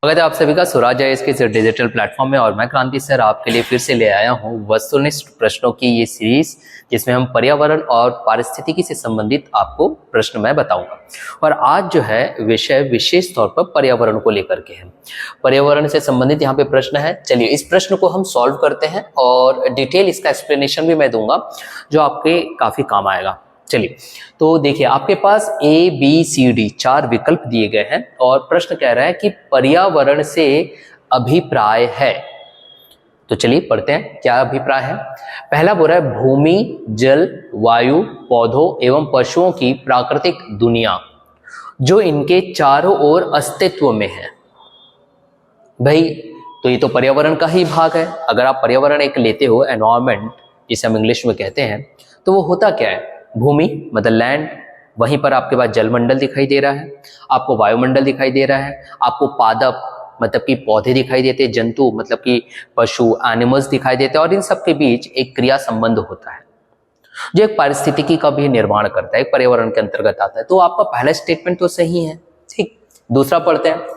स्वागत है आप सभी का स्वराज आईएएस के इस डिजिटल प्लेटफॉर्म में। और मैं क्रांति सर आपके लिए फिर से ले आया हूं वस्तुनिष्ठ प्रश्नों की ये सीरीज, जिसमें हम पर्यावरण और पारिस्थितिकी से संबंधित आपको प्रश्न मैं बताऊंगा। और आज जो है विषय विशेष तौर पर पर्यावरण को लेकर के है। पर्यावरण से संबंधित यहाँ पे प्रश्न है। चलिए इस प्रश्न को हम सॉल्व करते हैं और डिटेल इसका एक्सप्लेनेशन भी मैं दूंगा जो आपके काफी काम आएगा। चलिए तो देखिए, आपके पास ए बी सी डी 4 विकल्प दिए गए हैं और प्रश्न कह रहा है कि पर्यावरण से अभिप्राय है। तो चलिए पढ़ते हैं क्या अभिप्राय है। पहला बोल रहा है भूमि, जल, वायु, पौधों एवं पशुओं की प्राकृतिक दुनिया जो इनके चारों ओर अस्तित्व में है। भाई तो ये तो पर्यावरण का ही भाग है। अगर आप पर्यावरण एक लेते हो, एनवायरमेंट जिसे हम इंग्लिश में कहते हैं, तो वो होता क्या है? भूमि मतलब लैंड, वहीं पर आपके पास जलमंडल दिखाई दे रहा है, आपको वायुमंडल दिखाई दे रहा है, आपको पादप मतलब कि पौधे दिखाई देते हैं, जंतु मतलब कि पशु एनिमल्स दिखाई देते हैं, और इन सब के बीच एक क्रिया संबंध होता है जो एक पारिस्थितिकी का भी निर्माण करता है, एक पर्यावरण के अंतर्गत आता है। तो आपका पहला स्टेटमेंट तो सही है। ठीक, दूसरा पढ़ते हैं।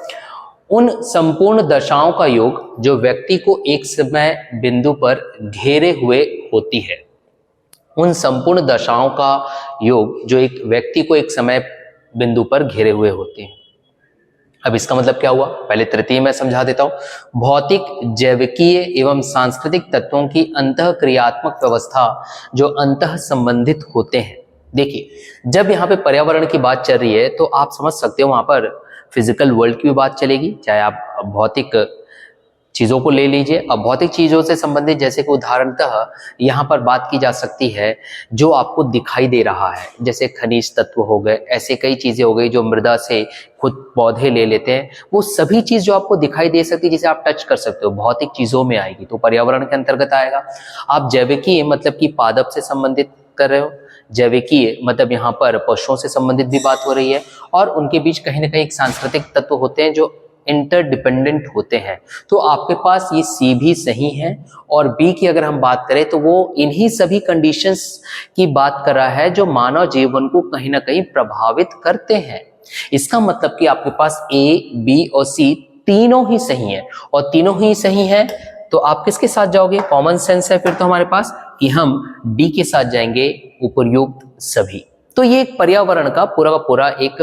उन संपूर्ण दशाओं का योग जो व्यक्ति को एक समय बिंदु पर घेरे हुए होती है। उन संपूर्ण दशाओं का योग जो एक व्यक्ति को एक समय बिंदु पर घेरे हुए होते हैं। अब इसका मतलब क्या हुआ? पहले तृतीय में समझा देता हूं। भौतिक, जैविकीय एवं सांस्कृतिक तत्वों की अंतः क्रियात्मक व्यवस्था जो अंतः संबंधित होते हैं। देखिए, जब यहाँ पे पर्यावरण की बात चल रही है तो आप समझ सकते हो वहां पर फिजिकल वर्ल्ड की भी बात चलेगी, चाहे आप भौतिक चीजों को ले लीजिए। अब भौतिक चीजों से संबंधित जैसे कि उदाहरणतः यहाँ पर बात की जा सकती है जो आपको दिखाई दे रहा है, जैसे खनिज तत्व हो गए, ऐसे कई चीजें हो गई जो मृदा से खुद पौधे ले लेते हैं। वो सभी चीज जो आपको दिखाई दे सकती है, जिसे आप टच कर सकते हो, भौतिक चीजों में आएगी, तो पर्यावरण के अंतर्गत आएगा। आप जैविकीय मतलब कि पादप से संबंधित कर रहे हो, जैविकीय मतलब यहाँ पर पशुओं से संबंधित भी बात हो रही है, और उनके बीच कहीं ना कहीं एक सांस्कृतिक तत्व होते हैं जो इंटरडिपेंडेंट होते हैं। तो आपके पास ये सी भी सही है, और बी की अगर हम बात करें तो वो इन्हीं सभी कंडीशंस की बात कर रहा है जो मानव जीवन को कहीं ना कहीं प्रभावित करते हैं। इसका मतलब कि आपके पास ए, बी और सी तीनों ही सही है, और तीनों ही सही है तो आप किसके साथ जाओगे? कॉमन सेंस है फिर तो हमारे पास कि हम डी के साथ जाएंगे, उपर्युक्त सभी। तो ये एक पर्यावरण का पूरा एक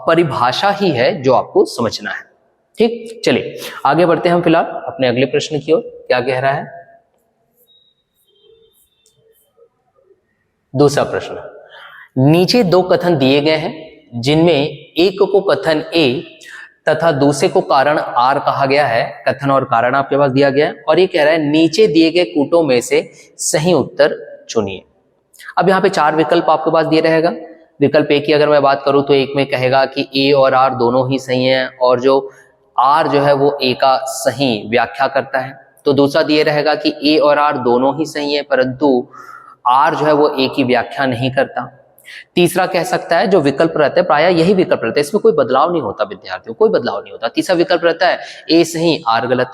परिभाषा ही है जो आपको समझना है। ठीक, चलिए आगे बढ़ते हैं हम फिलहाल अपने अगले प्रश्न की ओर। क्या कह रहा है? दूसरा प्रश्न, नीचे 2 कथन दिए गए हैं जिनमें एक को कथन ए तथा दूसरे को कारण आर कहा गया है। कथन और कारण आपके पास दिया गया है, और ये कह रहा है नीचे दिए गए कूटों में से सही उत्तर चुनिए। अब यहाँ पे 4 विकल्प आपके पास दिए रहेगा। विकल्प ए की अगर मैं बात करूं तो एक में कहेगा कि ए और आर दोनों ही सही हैं, और जो आर जो है वो ए का सही व्याख्या करता है। तो दूसरा दिए रहेगा कि ए और आर दोनों ही सही है, परंतु आर जो है वो ए की व्याख्या नहीं करता। तीसरा कह सकता है, जो विकल्प रहता है प्रायः यही विकल्प रहता है, इसमें कोई बदलाव नहीं होता विद्यार्थियों, कोई बदलाव नहीं होता। तीसरा विकल्प रहता है ए सही आर गलत,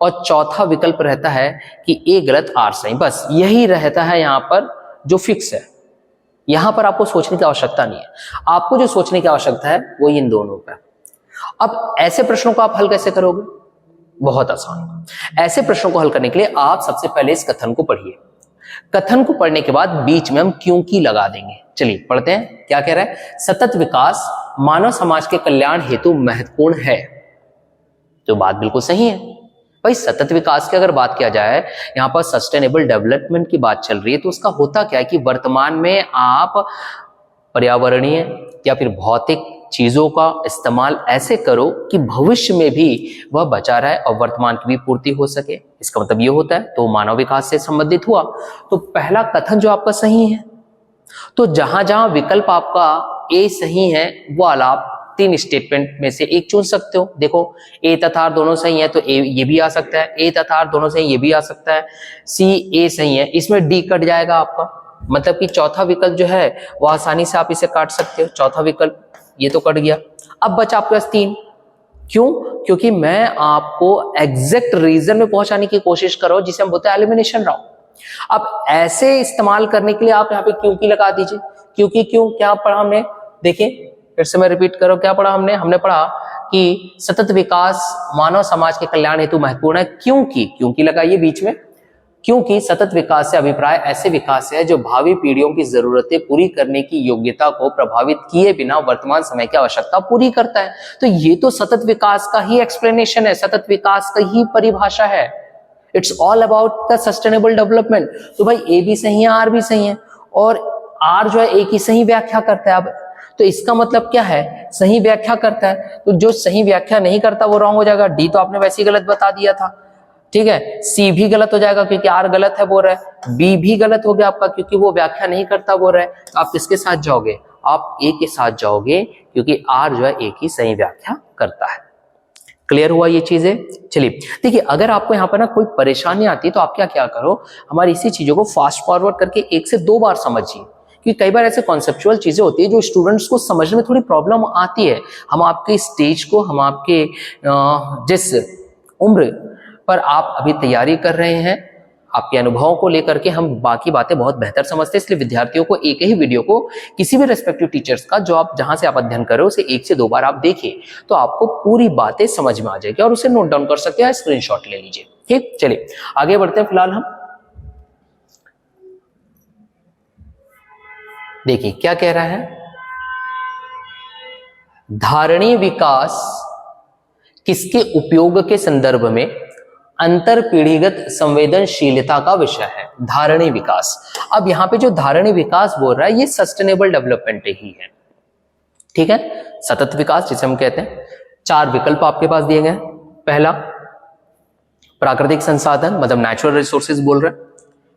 और चौथा विकल्प रहता है कि ए गलत आर सही। बस यही रहता है यहाँ पर जो फिक्स है। यहां पर आपको सोचने की आवश्यकता नहीं है। आपको जो सोचने की आवश्यकता है वो इन दोनों पर। अब ऐसे प्रश्नों को आप हल कैसे करोगे? बहुत आसान। ऐसे प्रश्नों को हल करने के लिए आप सबसे पहले इस कथन को पढ़िए। कथन को पढ़ने के बाद बीच में हम क्योंकि लगा देंगे। चलिए पढ़ते हैं क्या कह रहा है। सतत विकास मानव समाज के कल्याण हेतु महत्वपूर्ण है। तो बात बिल्कुल सही है भाई। सतत विकास की अगर बात किया जाए, यहाँ पर सस्टेनेबल डेवलपमेंट की बात चल रही है, तो उसका होता क्या है कि वर्तमान में आप पर्यावरणीय या फिर भौतिक चीजों का इस्तेमाल ऐसे करो कि भविष्य में भी वह बचा रहे और वर्तमान की भी पूर्ति हो सके। इसका मतलब ये होता है, तो मानव विकास से संबंधित हुआ। तो पहला कथन जो आपका सही है, तो जहां जहां विकल्प आपका ए सही है वो आप 3 स्टेटमेंट में से एक चुन सकते हो। देखो, ए तथा आर दोनों सही है तो ए ये भी आ सकता है, ए तथा आर दोनों सही ये भी आ सकता है, सी ए सही है, इसमें डी कट जाएगा आपका। मतलब कि चौथा विकल्प जो है वो आसानी से आप इसे काट सकते हो। चौथा विकल्प ये तो कट गया। अब बचा आपके पास 3। क्यों? क्योंकि मैं आपको एग्जैक्ट रीजन में पहुंचाने की कोशिश कर रहा हूं, जिसे हम बोलते हैं एलिमिनेशन राउंड। अब ऐसे इस्तेमाल करने के लिए आप यहाँ पे क्योंकि लगा दीजिए। क्योंकि क्यों क्या पढ़ा हमने? देखिए फिर से मैं रिपीट करो, क्या पढ़ा हमने? हमने पढ़ा कि सतत विकास मानव समाज के कल्याण हेतु महत्वपूर्ण है, क्योंकि लगाइए बीच में, क्योंकि सतत विकास से अभिप्राय ऐसे विकास है जो भावी पीढ़ियों की जरूरतें पूरी करने की योग्यता को प्रभावित किए बिना वर्तमान समय की आवश्यकता पूरी करता है। तो ये तो सतत विकास का ही एक्सप्लेनेशन है, सतत विकास का ही परिभाषा है। It's all about the sustainable development. तो भाई ए भी सही है, आर भी सही है, और आर जो है ए की सही व्याख्या करता है। अब तो इसका मतलब क्या है, सही व्याख्या करता है, तो जो सही व्याख्या नहीं करता वो रॉन्ग हो जाएगा। डी तो आपने वैसे ही गलत बता दिया था, ठीक है। सी भी गलत हो जाएगा क्योंकि आर गलत है बोल रहा है। बी भी गलत हो गया आपका क्योंकि वो व्याख्या नहीं करता बोल रहा है। तो आप किसके साथ जाओगे, आप ए के साथ जाओगे क्योंकि आर जो है ए की सही व्याख्या करता है। क्लियर हुआ ये चीजें। चलिए देखिए, अगर आपको यहाँ पर ना कोई परेशानी आती है तो आप क्या करो, हमारी इसी चीजों को फास्ट फॉरवर्ड करके 1 से 2 बार समझिए, क्योंकि कई बार ऐसे कॉन्सेप्चुअल चीजें होती है जो स्टूडेंट्स को समझने में थोड़ी प्रॉब्लम आती है। हम आपके स्टेज को, हम आपके जिस उम्र पर आप अभी तैयारी कर रहे हैं, आपके अनुभवों को लेकर के हम बाकी बातें बहुत बेहतर समझते हैं। इसलिए विद्यार्थियों को एक ही वीडियो को किसी भी रेस्पेक्टिव टीचर्स का जो आप जहां से आप अध्ययन कर रहे हो उसे 1 से 2 बार आप देखिए, तो आपको पूरी बातें समझ में आ जाएगी और उसे नोट डाउन कर सकते हैं, स्क्रीनशॉट ले लीजिए। ठीक, चलिए आगे बढ़ते हैं। फिलहाल हम देखिए क्या कह रहा है, धारणीय विकास किसके उपयोग के संदर्भ में अंतर पीढ़ीगत संवेदनशीलता का विषय है। धारणीय विकास, अब यहां पे जो धारणीय विकास बोल रहा है ये सस्टेनेबल डेवलपमेंट ही है, ठीक है। सतत विकास जिसे हम कहते हैं, 4 विकल्प आपके पास दिए गए हैं। पहला प्राकृतिक संसाधन मतलब नेचुरल रिसोर्सेज बोल रहे हैं।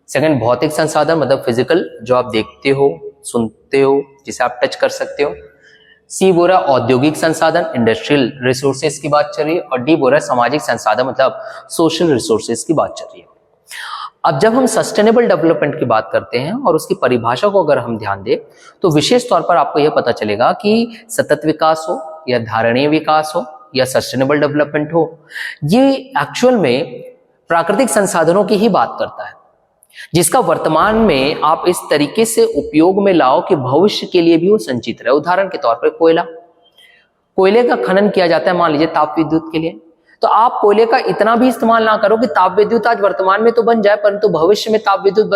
सेकंड भौतिक संसाधन मतलब फिजिकल, जो आप देखते हो सुनते हो जिसे आप टच कर सकते हो। सी बोल रहा है औद्योगिक संसाधन, इंडस्ट्रियल रिसोर्सेज की बात चल रही है। और डी बोल रहा है सामाजिक संसाधन मतलब सोशल रिसोर्सेज की बात चल रही है। अब जब हम सस्टेनेबल डेवलपमेंट की बात करते हैं और उसकी परिभाषा को अगर हम ध्यान दें तो विशेष तौर पर आपको यह पता चलेगा कि सतत विकास हो या धारणीय विकास हो या सस्टेनेबल डेवलपमेंट हो, ये एक्चुअल में प्राकृतिक संसाधनों की ही बात करता है, जिसका वर्तमान में आप इस तरीके से उपयोग में लाओ कि भविष्य के लिए भी वो संचित रहे। उदाहरण के तौर पर कोयले का खनन किया जाता है, मान लीजिए ताप विद्युत के लिए, तो आप कोयले का इतना भी इस्तेमाल ना करो कि ताप विद्युत आज वर्तमान में तो बन जाए परंतु भविष्य में ताप विद्युत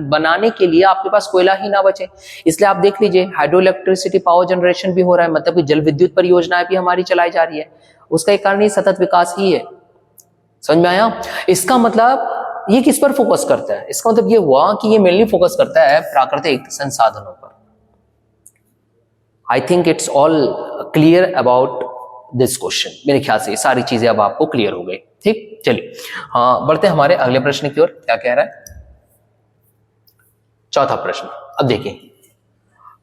बनाने के लिए आपके पास कोयला ही ना बचे। इसलिए आप देख लीजिए हाइड्रो इलेक्ट्रिसिटी पावर जनरेशन भी हो रहा है, मतलब कि जल विद्युत परियोजनाएं भी हमारी चलाई जा रही है। उसका एक कारण ये सतत विकास ही है। समझ में आया? इसका मतलब ये किस पर फोकस करता है, इसका मतलब ये हुआ कि ये मेनली फोकस करता है प्राकृतिक संसाधनों पर। I think it's all clear about this question. मेरे ख्याल से सारी चीजें अब आपको क्लियर हो गई। ठीक, चलिए बढ़ते हमारे अगले प्रश्न की ओर। क्या कह रहा है चौथा प्रश्न? अब देखिए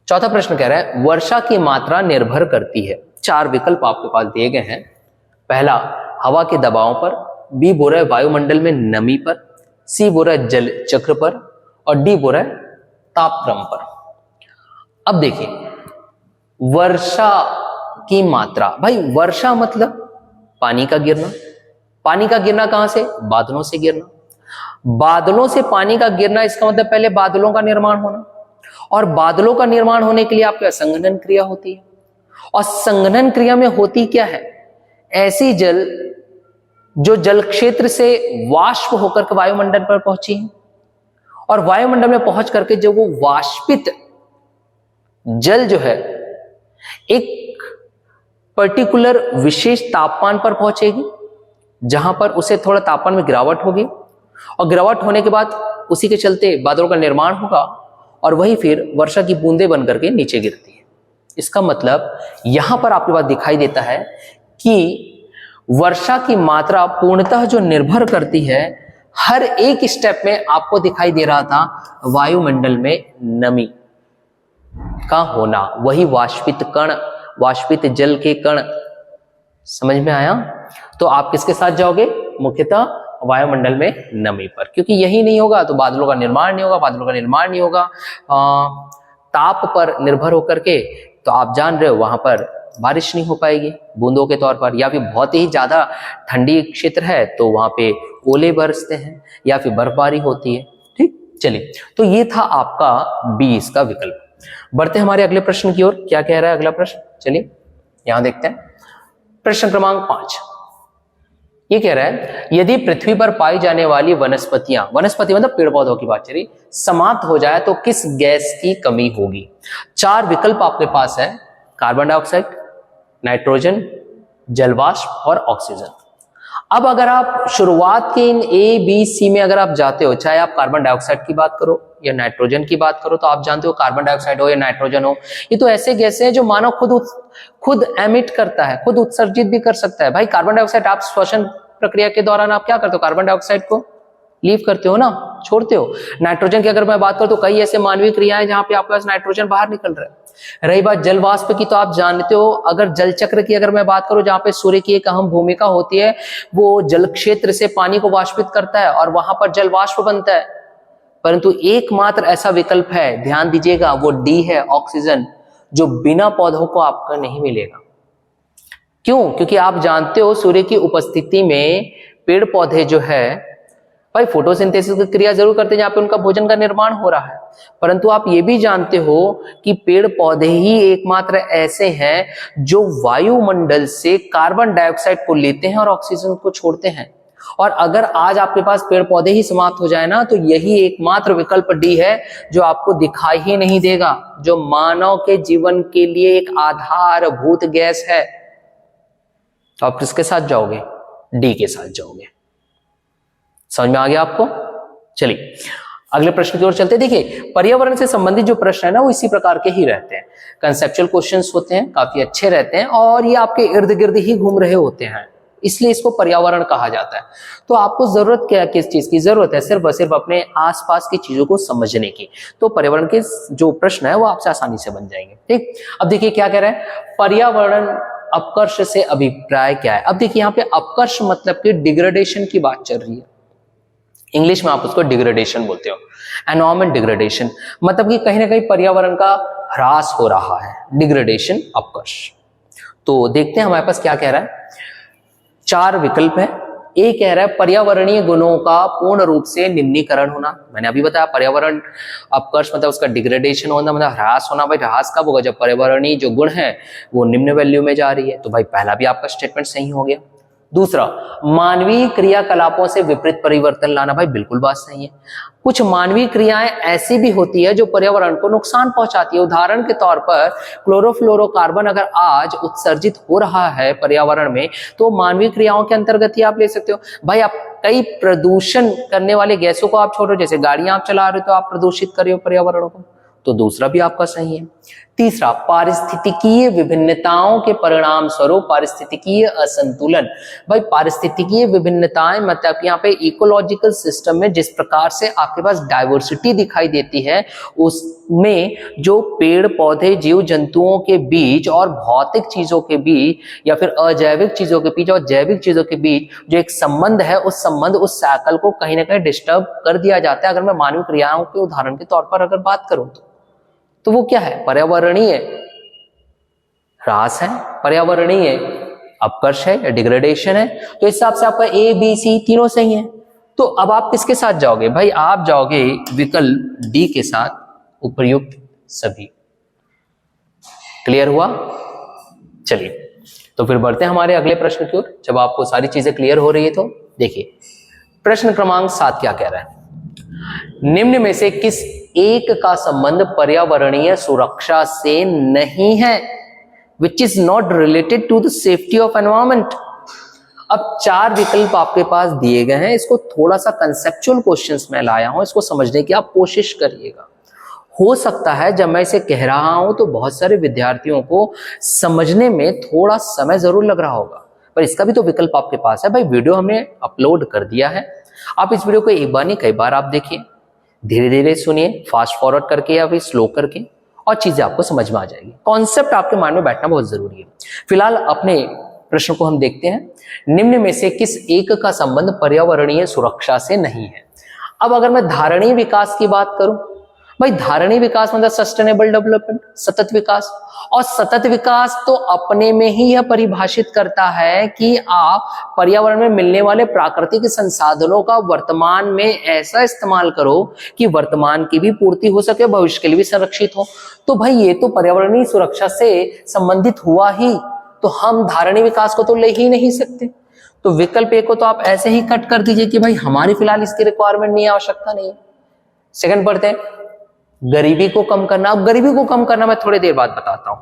चौथा प्रश्न कह रहा है वर्षा की मात्रा निर्भर करती है। 4 विकल्प आपके पास दिए गए हैं। पहला हवा के दबाव पर, बी बोल रहा है वायुमंडल में नमी पर, सी बोल रहा है जल चक्र पर और डी बोल रहा है तापक्रम पर। अब देखिए वर्षा की मात्रा, भाई वर्षा मतलब पानी का गिरना। पानी का गिरना कहां से? बादलों से गिरना। बादलों से पानी का गिरना, इसका मतलब पहले बादलों का निर्माण होना, और बादलों का निर्माण होने के लिए आपके संघनन क्रिया होती है। और संघनन क्रिया में होती क्या है? ऐसी जल जो जल क्षेत्र से वाष्प होकर के वायुमंडल पर पहुंची है, और वायुमंडल में पहुंच करके जो वो वाष्पित जल जो है एक पर्टिकुलर विशेष तापमान पर पहुंचेगी, जहां पर उसे थोड़ा तापमान में गिरावट होगी, और गिरावट होने के बाद उसी के चलते बादलों का निर्माण होगा और वही फिर वर्षा की बूंदें बन करके नीचे गिरती है। इसका मतलब यहां पर आपके पास दिखाई देता है कि वर्षा की मात्रा पूर्णतः जो निर्भर करती है, हर एक स्टेप में आपको दिखाई दे रहा था वायुमंडल में नमी का होना, वही वाष्पित कण, वाष्पित जल के कण। समझ में आया? तो आप किसके साथ जाओगे? मुख्यतः वायुमंडल में नमी पर, क्योंकि यही नहीं होगा तो बादलों का निर्माण नहीं होगा। बादलों का निर्माण नहीं होगा ताप पर निर्भर होकर के, तो आप जान रहे हो वहां पर बारिश नहीं हो पाएगी बूंदों के तौर पर, या फिर बहुत ही ज्यादा ठंडी क्षेत्र है तो वहां पे ओले बरसते हैं या फिर बर्फबारी होती है। ठीक, चलिए तो ये था आपका 20 का विकल्प। बढ़ते हमारे अगले प्रश्न की ओर। क्या कह रहा है अगला प्रश्न? चलिए यहां देखते हैं। प्रश्न क्रमांक 5 ये कह रहा है यदि पृथ्वी पर पाई जाने वाली वनस्पतियां, वनस्पति मतलब पेड़ पौधों की बात चली, समाप्त हो जाए तो किस गैस की कमी होगी? 4 विकल्प आपके पास है, कार्बन डाइऑक्साइड, नाइट्रोजन, जलवाष्प और ऑक्सीजन। अब अगर आप शुरुआत के इन ए बी सी में अगर आप जाते हो, चाहे आप कार्बन डाइऑक्साइड की बात करो या नाइट्रोजन की बात करो, तो आप जानते हो कार्बन डाइऑक्साइड हो या नाइट्रोजन हो, ये तो ऐसे गैसें हैं जो मानव खुद एमिट करता है, खुद उत्सर्जित भी कर सकता है। भाई कार्बन डाइऑक्साइड आप श्वसन प्रक्रिया के दौरान आप क्या करते हो? कार्बन डाइऑक्साइड को लीव करते हो ना, छोड़ते हो। नाइट्रोजन की अगर मैं बात करूं तो कई ऐसे मानवीय क्रियाएं जहां पे आपके पास नाइट्रोजन बाहर निकल रहा है। रही बात जल वाष्प की, तो आप जानते हो अगर जल चक्र की अगर मैं बात करूं जहां पे सूर्य की एक अहम भूमिका होती है, वो जल क्षेत्र से पानी को वाष्पित करता है और वहां पर जल वाष्प बनता है। परंतु एकमात्र ऐसा विकल्प है, ध्यान दीजिएगा, वो डी है, ऑक्सीजन, जो बिना पौधों को आपको नहीं मिलेगा। क्यों? क्योंकि आप जानते हो सूर्य की उपस्थिति में पेड़ पौधे जो है भाई फोटोसिंथेसिस की क्रिया जरूर करते हैं जहां पे उनका भोजन का निर्माण हो रहा है, परंतु आप ये भी जानते हो कि पेड़ पौधे ही एकमात्र ऐसे हैं जो वायुमंडल से कार्बन डाइऑक्साइड को लेते हैं और ऑक्सीजन को छोड़ते हैं। और अगर आज आपके पास पेड़ पौधे ही समाप्त हो जाए ना, तो यही एकमात्र विकल्प डी है जो आपको दिखाई ही नहीं देगा, जो मानव के जीवन के लिए एक आधारभूत गैस है। तो आप किसके साथ जाओगे? डी के साथ जाओगे। समझ में आ गया आपको? चलिए अगले प्रश्न की ओर चलते हैं। देखिए पर्यावरण से संबंधित जो प्रश्न है ना, वो इसी प्रकार के ही रहते हैं, कंसेप्चुअल क्वेश्चंस होते हैं, काफी अच्छे रहते हैं और ये आपके इर्द गिर्द ही घूम रहे होते हैं, इसलिए इसको पर्यावरण कहा जाता है। तो आपको जरूरत क्या, किस चीज की जरूरत है? सिर्फ और सिर्फ अपने आसपास की चीजों को समझने की। तो पर्यावरण के जो प्रश्न है वो आपसे आसानी से बन जाएंगे। ठीक, अब देखिए क्या कह रहा है, पर्यावरण अपकर्ष से अभिप्राय क्या है? अब देखिए यहाँ पे अपकर्ष मतलब कि डिग्रेडेशन की बात चल रही है, इंग्लिश में आप उसको डिग्रेडेशन बोलते हो, एनवायरमेंट डिग्रेडेशन, मतलब कि कहीं ना कहीं पर्यावरण का ह्रास हो रहा है, डिग्रेडेशन, अपकर्ष। तो देखते हैं हमारे पास क्या कह रहा है। 4 विकल्प है। ए कह रहा है पर्यावरणीय गुणों का पूर्ण रूप से निम्नीकरण होना। मैंने अभी बताया पर्यावरण अपकर्ष मतलब उसका डिग्रेडेशन होना, मतलब ह्रास होना। भाई ह्रास कब होगा? जब पर्यावरणीय जो गुण है वो निम्न वैल्यू में जा रही है। तो भाई पहला भी आपका स्टेटमेंट सही हो गया। दूसरा, मानवीय क्रियाकलापों से विपरीत परिवर्तन लाना। भाई बिल्कुल बात सही है। कुछ मानवीय क्रियाएं ऐसी भी होती है जो पर्यावरण को नुकसान पहुंचाती है। उदाहरण के तौर पर क्लोरोफ्लोरोकार्बन अगर आज उत्सर्जित हो रहा है पर्यावरण में, तो मानवीय क्रियाओं के अंतर्गत ही आप ले सकते हो। भाई आप कई प्रदूषण करने वाले गैसों को आप छोड़ो, जैसे गाड़ियां आप चला रहे हो तो आप प्रदूषित कर रहे हो पर्यावरण को, तो दूसरा भी आपका सही है। तीसरा, पारिस्थितिकीय विभिन्नताओं के परिणाम स्वरूप पारिस्थितिकीय असंतुलन। भाई पारिस्थितिकीय विभिन्नताएं मतलब यहाँ पे इकोलॉजिकल सिस्टम में जिस प्रकार से आपके पास डाइवर्सिटी दिखाई देती है, उसमें जो पेड़ पौधे जीव जंतुओं के बीच और भौतिक चीजों के बीच या फिर अजैविक चीजों के बीच और जैविक चीजों के बीच जो एक संबंध है, उस संबंध, उस साइकिल को कहीं ना कहीं डिस्टर्ब कर दिया जाता है। अगर मैं मानवीय क्रियाओं के उदाहरण के तौर पर अगर बात करूं तो वो क्या है? पर्यावरणीय ह्रास है, पर्यावरणीय अपकर्ष है या डिग्रेडेशन है। तो इस हिसाब से आपका ए बी सी तीनों सही है। तो अब आप किसके साथ जाओगे? भाई आप जाओगे विकल्प डी के साथ, उपयुक्त सभी। क्लियर हुआ? चलिए तो फिर बढ़ते हैं हमारे अगले प्रश्न की ओर। जब आपको सारी चीजें क्लियर हो रही है तो देखिए प्रश्न क्रमांक 7 क्या कह रहा है। निम्न में से किस एक का संबंध पर्यावरणीय सुरक्षा से नहीं है? Which is not related to the safety of environment. अब 4 विकल्प आपके पास दिए गए हैं, इसको थोड़ा सा कंसेप्चुअल क्वेश्चंस में लाया हूं, इसको समझने की आप कोशिश करिएगा। हो सकता है जब मैं इसे कह रहा हूं तो बहुत सारे विद्यार्थियों को समझने में थोड़ा समय जरूर लग रहा होगा, पर इसका भी तो विकल्प आपके पास है। भाई वीडियो हमने अपलोड कर दिया है, आप इस वीडियो को एक बार नहीं कई बार आप देखिए, धीरे धीरे सुनिए, फास्ट फॉरवर्ड करके या फिर स्लो करके, और चीजें आपको समझ में आ जाएगी। कॉन्सेप्ट आपके माइंड में बैठना बहुत जरूरी है। फिलहाल अपने प्रश्न को हम देखते हैं। निम्न में से किस एक का संबंध पर्यावरणीय सुरक्षा से नहीं है? अब अगर मैं धारणीय विकास की बात करूं, भाई धारणीय विकास मतलब सस्टेनेबल डेवलपमेंट, सतत विकास। और सतत विकास तो अपने में ही यह परिभाषित करता है कि आप पर्यावरण में मिलने वाले प्राकृतिक संसाधनों का वर्तमान में ऐसा इस्तेमाल करो कि वर्तमान की भी पूर्ति हो सके, भविष्य के लिए भी संरक्षित हो। तो भाई ये तो पर्यावरणीय सुरक्षा से संबंधित हुआ ही। तो हम धारणीय विकास को तो ले ही नहीं सकते। तो विकल्प ए को तो आप ऐसे ही कट कर दीजिए कि भाई हमारी फिलहाल इसकी रिक्वायरमेंट नहीं है, आवश्यकता नहीं है। सेकंड पढ़ते हैं, गरीबी को कम करना। अब गरीबी को कम करना मैं थोड़ी देर बाद बताता हूं।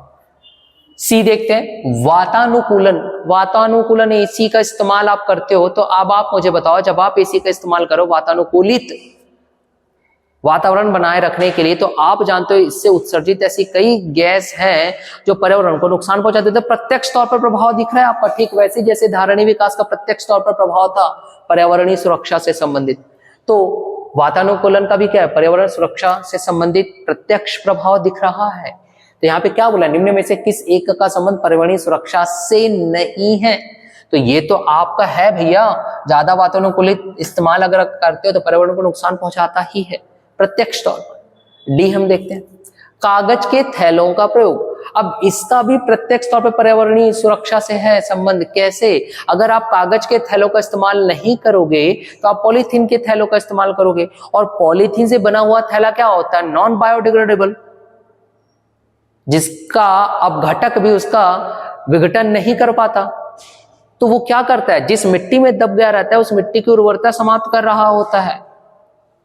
सी देखते हैं, वातानुकूलन। वातानुकूलन एसी का इस्तेमाल आप करते हो, तो अब आप मुझे बताओ, जब आप एसी का इस्तेमाल करो वातानुकूलित वातावरण बनाए रखने के लिए, तो आप जानते हो इससे उत्सर्जित ऐसी कई गैस हैं जो पर्यावरण को नुकसान पहुंचाते थे। प्रत्यक्ष तौर पर प्रभाव दिख रहा है आपका, ठीक वैसे जैसे धारणीय विकास का प्रत्यक्ष तौर पर प्रभाव था पर्यावरणीय सुरक्षा से संबंधित, तो वातानुकूलन का भी क्या है, पर्यावरण सुरक्षा से संबंधित प्रत्यक्ष प्रभाव दिख रहा है। तो यहाँ पे क्या बोला, निम्न में से किस एक का संबंध पर्यावरणीय सुरक्षा से नहीं है? तो ये तो आपका है भैया, ज्यादा वातानुकूलित इस्तेमाल अगर करते हो तो पर्यावरण को नुकसान पहुंचाता ही है प्रत्यक्ष तौर पर। डी हम देखते हैं, कागज के थैलों का प्रयोग। अब इसका भी प्रत्यक्ष तौर पर पर्यावरणीय सुरक्षा से है संबंध। कैसे? अगर आप कागज के थैलों का इस्तेमाल नहीं करोगे तो आप पॉलीथीन के थैलों का इस्तेमाल करोगे, और पॉलीथीन से बना हुआ थैला क्या होता है, नॉन बायोडिग्रेडेबल, जिसका अब घटक भी उसका विघटन नहीं कर पाता। तो वो क्या करता है, जिस मिट्टी में दब गया रहता है उस मिट्टी की उर्वरता समाप्त कर रहा होता है।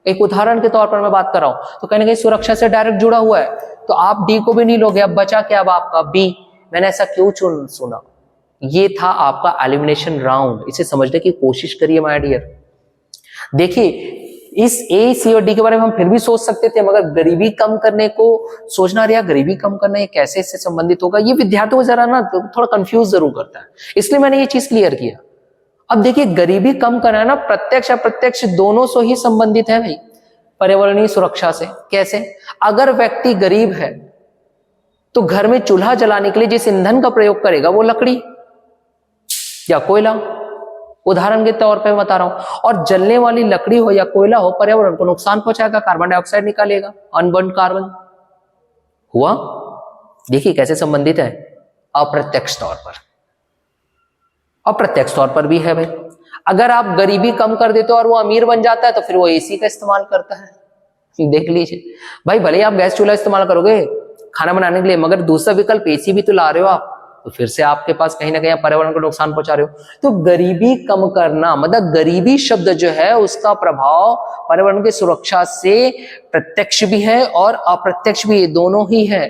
एक उदाहरण के तौर पर मैं बात कर रहा हूं, तो कहीं ना कहीं सुरक्षा से डायरेक्ट जुड़ा हुआ है। तो आप डी को भी नहीं लोगे, अब बचा क्या अब आपका बी। मैंने ऐसा क्यों सुना, ये था आपका एलिमिनेशन राउंड। इसे समझने की कोशिश करिए माय डियर। देखिए, इस ए, सी और डी के बारे में हम फिर भी सोच सकते थे, मगर गरीबी कम करने को सोचना रहा, गरीबी कम करना ये कैसे इससे संबंधित होगा, ये विद्यार्थियों को जरा ना थोड़ा कंफ्यूज जरूर करता है, इसलिए मैंने ये चीज क्लियर किया। अब देखिए, गरीबी कम करना ना प्रत्यक्ष अप्रत्यक्ष दोनों से ही संबंधित है भाई पर्यावरणीय सुरक्षा से। कैसे? अगर व्यक्ति गरीब है तो घर में चूल्हा जलाने के लिए जिस ईंधन का प्रयोग करेगा वो लकड़ी या कोयला, उदाहरण के तौर पे बता रहा हूं, और जलने वाली लकड़ी हो या कोयला हो पर्यावरण को नुकसान पहुंचाएगा, कार्बन डाइऑक्साइड निकालेगा, अनबर्न कार्बन हुआ। देखिए कैसे संबंधित है, अप्रत्यक्ष तौर पर। अप्रत्यक्ष तौर पर भी है भाई, अगर आप गरीबी कम कर देते हो और वो अमीर बन जाता है तो फिर वो एसी का इस्तेमाल करता है। देख लीजिए भाई, भले ही आप गैस चूल्हा इस्तेमाल करोगे खाना बनाने के लिए, मगर दूसरा विकल्प एसी भी तो ला रहे हो आप, तो फिर से आपके पास कहीं ना कहीं पर्यावरण को नुकसान पहुंचा रहे हो। तो गरीबी कम करना मतलब गरीबी शब्द जो है उसका प्रभाव पर्यावरण की सुरक्षा से प्रत्यक्ष भी है और अप्रत्यक्ष भी, दोनों ही है।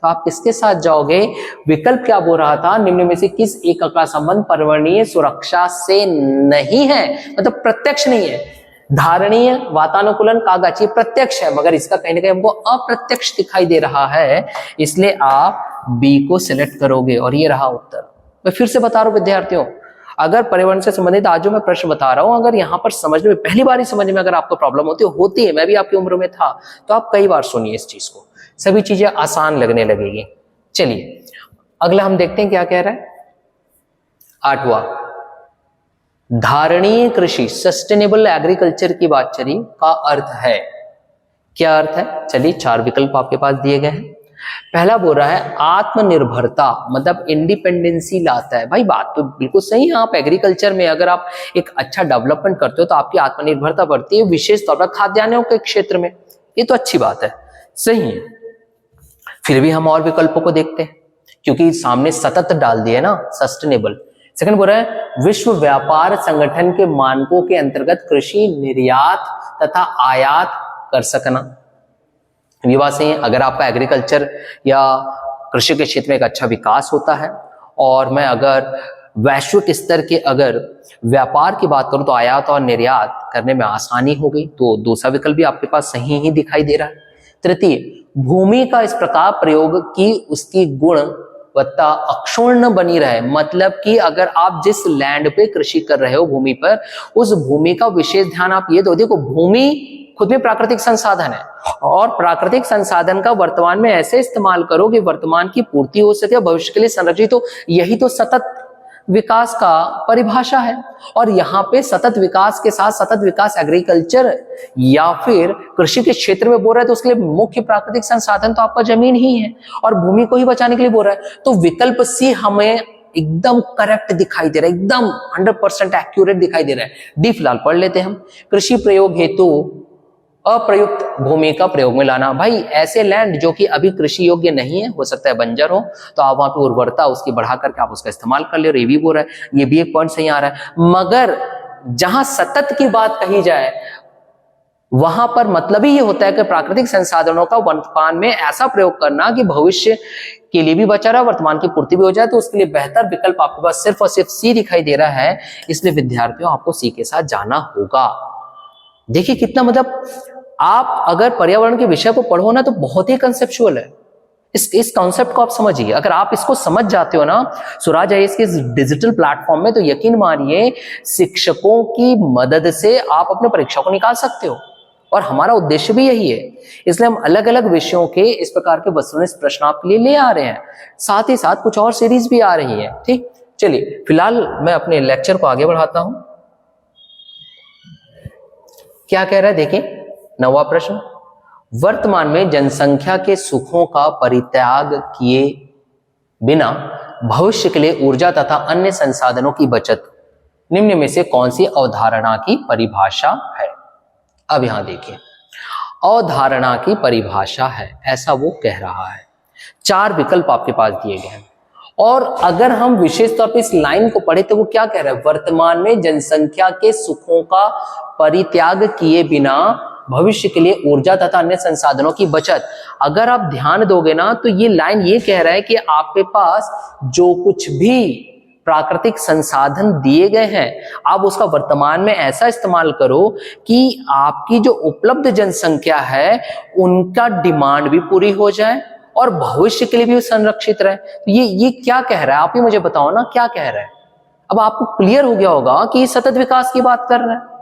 तो आप किसके साथ जाओगे? विकल्प क्या बोल रहा था, निम्न में से किस एक का संबंध पर्यावरणीय सुरक्षा से नहीं है, मतलब प्रत्यक्ष नहीं है। धारणीय, वातानुकूलन, कागज ये प्रत्यक्ष है, मगर इसका कहीं ना कहीं हमको अप्रत्यक्ष दिखाई दे रहा है, इसलिए आप बी को सिलेक्ट करोगे और ये रहा उत्तर। मैं फिर से बता रहा हूं विद्यार्थियों, अगर पर्यावरण से संबंधित आज जो मैं प्रश्न बता रहा हूं, अगर यहाँ पर समझने में पहली बार ही समझने में अगर आपको प्रॉब्लम होती है, मैं भी आपकी उम्र में था, तो आप कई बार सुनिए इस चीज को, सभी चीजें आसान लगने लगेगी। चलिए अगला हम देखते हैं क्या कह रहा है। 8वां, धारणीय कृषि, सस्टेनेबल एग्रीकल्चर की बात चली, का अर्थ है, क्या अर्थ है? चलिए 4 विकल्प आपके पास दिए गए हैं। पहला बोल रहा है आत्मनिर्भरता, मतलब इंडिपेंडेंसी लाता है। भाई बात तो बिल्कुल सही है, आप एग्रीकल्चर में अगर आप एक अच्छा डेवलपमेंट करते हो तो आपकी आत्मनिर्भरता बढ़ती है, विशेष तौर पर खाद्यान्नों के क्षेत्र में, ये तो अच्छी बात है, सही है। फिर भी हम और विकल्पों को देखते हैं, क्योंकि सामने सतत डाल दिया ना, सस्टेनेबल। सेकंड बोल रहा है विश्व व्यापार संगठन के मानकों के अंतर्गत कृषि निर्यात तथा आयात कर सकना। ये बात सही है, अगर आपका एग्रीकल्चर या कृषि के क्षेत्र में एक अच्छा विकास होता है और मैं अगर वैश्विक स्तर के अगर व्यापार की बात करूं तो आयात और निर्यात करने में आसानी हो गई, तो दूसरा विकल्प भी आपके पास सही ही दिखाई दे रहा है। तृतीय, भूमि का इस प्रकार प्रयोग की उसकी गुणवत्ता अक्षुण्ण बनी रहे, मतलब कि अगर आप जिस लैंड पे कृषि कर रहे हो भूमि पर, उस भूमि का विशेष ध्यान आप ये दो। देखो भूमि खुद में प्राकृतिक संसाधन है और प्राकृतिक संसाधन का वर्तमान में ऐसे इस्तेमाल करो कि वर्तमान की पूर्ति हो सके, भविष्य के लिए संरक्षित हो। यही तो सतत विकास का परिभाषा है। और यहाँ पे सतत विकास के साथ सतत विकास एग्रीकल्चर या फिर कृषि के क्षेत्र में बोल रहा है, तो उसके लिए मुख्य प्राकृतिक संसाधन तो आपका जमीन ही है और भूमि को ही बचाने के लिए बोल रहा है। तो विकल्प सी हमें एकदम करेक्ट दिखाई दे रहा है, एकदम 100% एक्यूरेट दिखाई दे रहा है। डी फिलहाल पढ़ लेते हैं हम। कृषि प्रयोग हेतु अप्रयुक्त भूमि का प्रयोग में लाना, भाई ऐसे लैंड जो कि अभी कृषि योग्य नहीं है, हो सकता है बंजर हो, तो आप वहां पे उर्वरता उसकी बढ़ा करके आप उसका इस्तेमाल कर ले, ये भी बोल रहा है, ये भी एक पॉइंट सही आ रहा है। मगर जहां सतत की बात कही जाए वहां पर मतलब ही ये होता है कि प्राकृतिक संसाधनों का वर्तमान में ऐसा प्रयोग करना कि भविष्य के लिए भी बचा रहा, वर्तमान की पूर्ति भी हो जाए, तो उसके लिए बेहतर विकल्प आपके पास सिर्फ और सिर्फ सी दिखाई दे रहा है। इसलिए विद्यार्थियों आपको सी के साथ जाना होगा। देखिए कितना मतलब, आप अगर पर्यावरण के विषय को पढ़ो ना तो बहुत ही कंसेप्चुअल है। इस कॉन्सेप्ट को आप समझिए, अगर आप इसको समझ जाते हो ना स्वराज आईएएस के डिजिटल प्लेटफॉर्म में, तो यकीन मानिए शिक्षकों की मदद से आप अपने परीक्षा को निकाल सकते हो, और हमारा उद्देश्य भी यही है। इसलिए हम अलग अलग विषयों के इस प्रकार के वस्तुनिष्ठ प्रश्न आपके लिए ले आ रहे हैं, साथ ही साथ कुछ और सीरीज भी आ रही है। ठीक, चलिए फिलहाल मैं अपने लेक्चर को आगे बढ़ाता हूं। क्या कह रहा है देखिए, 9वां प्रश्न, वर्तमान में जनसंख्या के सुखों का परित्याग किए बिना भविष्य के लिए ऊर्जा तथा अन्य संसाधनों की बचत निम्न में से कौन सी अवधारणा की परिभाषा है? अब यहां देखिए, अवधारणा की परिभाषा है ऐसा वो कह रहा है। 4 विकल्प आपके पास दिए गए हैं, और अगर हम विशेष तौर पर इस लाइन को पढ़े तो वो क्या कह रहा है, वर्तमान में जनसंख्या के सुखों का परित्याग किए बिना भविष्य के लिए ऊर्जा तथा अन्य संसाधनों की बचत। अगर आप ध्यान दोगे ना तो ये लाइन ये कह रहा है कि आपके पास जो कुछ भी प्राकृतिक संसाधन दिए गए हैं आप उसका वर्तमान में ऐसा इस्तेमाल करो कि आपकी जो उपलब्ध जनसंख्या है उनका डिमांड भी पूरी हो जाए और भविष्य के लिए भी संरक्षित रहे। तो ये क्या कह रहा है, आप ही मुझे बताओ ना क्या कह रहा है। अब आपको क्लियर हो गया होगा कि सतत विकास की बात कर रहा है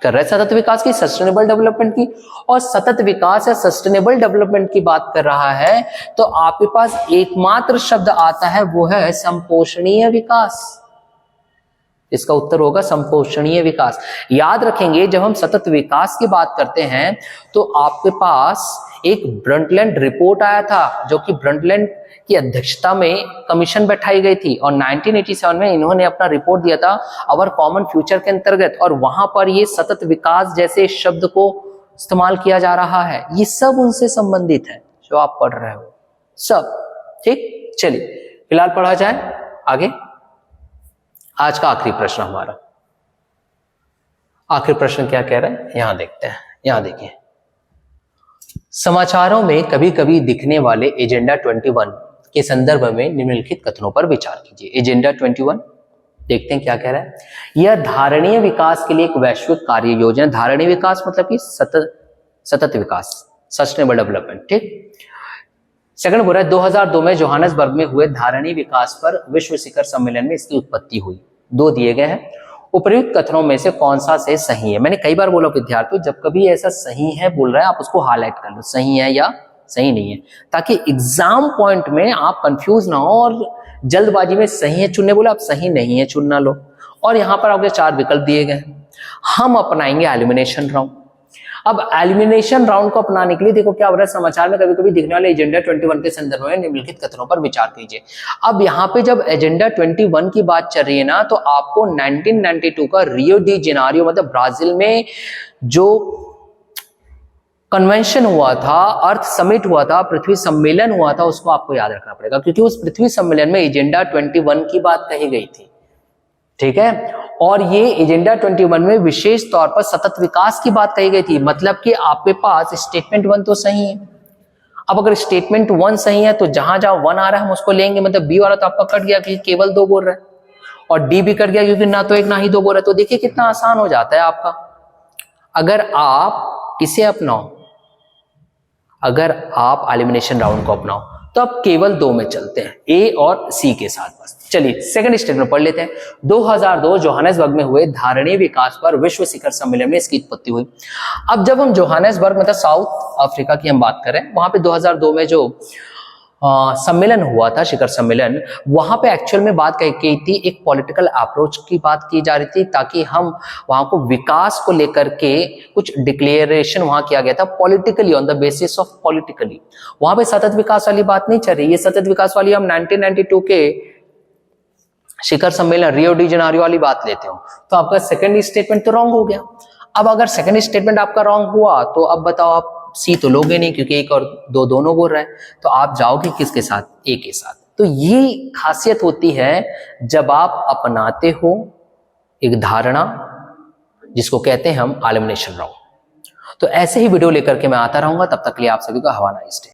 सतत विकास की, सस्टेनेबल डेवलपमेंट की, और सतत विकास या सस्टेनेबल डेवलपमेंट की बात कर रहा है तो आपके पास एकमात्र शब्द आता है वो है संपोषणीय विकास। इसका उत्तर होगा संपोषणीय विकास। याद रखेंगे जब हम सतत विकास की बात करते हैं तो आपके पास एक ब्रंटलैंड रिपोर्ट आया था, जो कि ब्रंटलैंड की अध्यक्षता में कमीशन बैठाई गई थी, और 1987 में इन्होंने अपना रिपोर्ट दिया था अवर कॉमन फ्यूचर के अंतर्गत, और वहां पर ये सतत विकास जैसे शब्द को इस्तेमाल किया जा रहा है। ये सब उनसे संबंधित है जो आप पढ़ रहे हो सब। ठीक, चलिए फिलहाल पढ़ा जाए आगे। आज का आखिरी प्रश्न हमारा, आखिरी प्रश्न क्या कह रहा है यहां देखते हैं। यहां देखिए, समाचारों में कभी कभी दिखने वाले एजेंडा 21 के संदर्भ में निम्नलिखित कथनों पर विचार कीजिए। एजेंडा 21 देखते हैं क्या कह रहा है। यह धारणीय विकास के लिए एक वैश्विक कार्य योजना, धारणीय विकास मतलब कि सतत विकास, सस्टेनेबल डेवलपमेंट। ठीक, सेकंड बोल रहा है 2002 में जोहान्सबर्ग में हुए धारणीय विकास पर विश्व शिखर सम्मेलन में इसकी उत्पत्ति हुई। 2 दिए गए हैं, उपयुक्त कथनों में से कौन सा से सही है। मैंने कई बार बोला विद्यार्थियों, जब कभी ऐसा सही है बोल रहा है आप उसको हाईलाइट कर लो, सही है या सही नहीं है, ताकि एग्जाम पॉइंट में आप कंफ्यूज ना हो और जल्दबाजी में सही है चुनने बोले आप सही नहीं है चुनना लो। और यहां पर आपके 4 विकल्प दिए गए हैं। हम अपनाएंगे एलिमिनेशन राउंड। अब एलिमिनेशन राउंड को अपनाने के लिए देखो क्या हो रहा है, समाचार में कभी कभी दिखने वाले एजेंडा 21 के संदर्भ में निम्नलिखित कथनों पर विचार कीजिए। अब यहाँ पे जब एजेंडा 21 की बात चल रही है ना, तो आपको 1992 का रियो डी जेनेरियो मतलब ब्राजील में जो कन्वेंशन हुआ था, अर्थ समिट हुआ था, पृथ्वी सम्मेलन हुआ था, उसको आपको याद रखना पड़ेगा, क्योंकि उस पृथ्वी सम्मेलन में एजेंडा 21 की बात कही गई थी। ठीक है, और ये एजेंडा 21 में विशेष तौर पर सतत विकास की बात कही गई थी। मतलब कि आपके पास स्टेटमेंट 1 तो सही है। अब अगर स्टेटमेंट 1 सही है तो जहां जहां 1 आ रहा है हम उसको लेंगे, मतलब बी वाला तो आपका कट गया क्योंकि केवल 2 बोल रहा है, और डी भी कट गया क्योंकि ना तो एक ना ही 2 बोल रहा है। तो देखिए कितना आसान हो जाता है आपका। अगर आप किसे अपनाओ, अगर आप एलिमिनेशन राउंड को अपनाओ तो आप केवल 2 में चलते हैं, ए और सी के साथ बस। चलिए सेकंड स्टेटमेंट पढ़ लेते हैं। 2002 जोहान्सबर्ग में हुए धारणीय विकास पर विश्व शिखर सम्मेलन में इसकी उत्पत्ति हुई। अब जब हम जोहान्सबर्ग मतलब साउथ अफ्रीका की हम बात करें, वहां पे 2002 में जो सम्मेलन हुआ था, शिखर सम्मेलन, वहां पे एक्चुअल में बात कही गई थी, एक पॉलिटिकल अप्रोच की बात की जा रही थी, ताकि हम वहां को विकास को लेकर के कुछ डिक्लेरेशन वहां किया गया था politically, on the basis of politically. वहां पे सतत विकास वाली बात नहीं चल रही। ये सतत विकास वाली हम 1992 के शिखर सम्मेलन रियो डी जेनेरियो वाली बात लेते हो, तो आपका सेकंड स्टेटमेंट तो रॉन्ग हो गया। अब अगर सेकंड स्टेटमेंट आपका रॉन्ग हुआ तो अब बताओ आप सी तो लोगे नहीं, क्योंकि एक और दो दोनों बोल रहे हैं, तो आप जाओगे किसके साथ? ए के साथ। तो ये खासियत होती है जब आप अपनाते हो एक धारणा जिसको कहते हैं हम एलिमिनेशन राउंड। तो ऐसे ही वीडियो लेकर के मैं आता रहूंगा, तब तक के लिए आप सभी का हैव अ नाइस डे।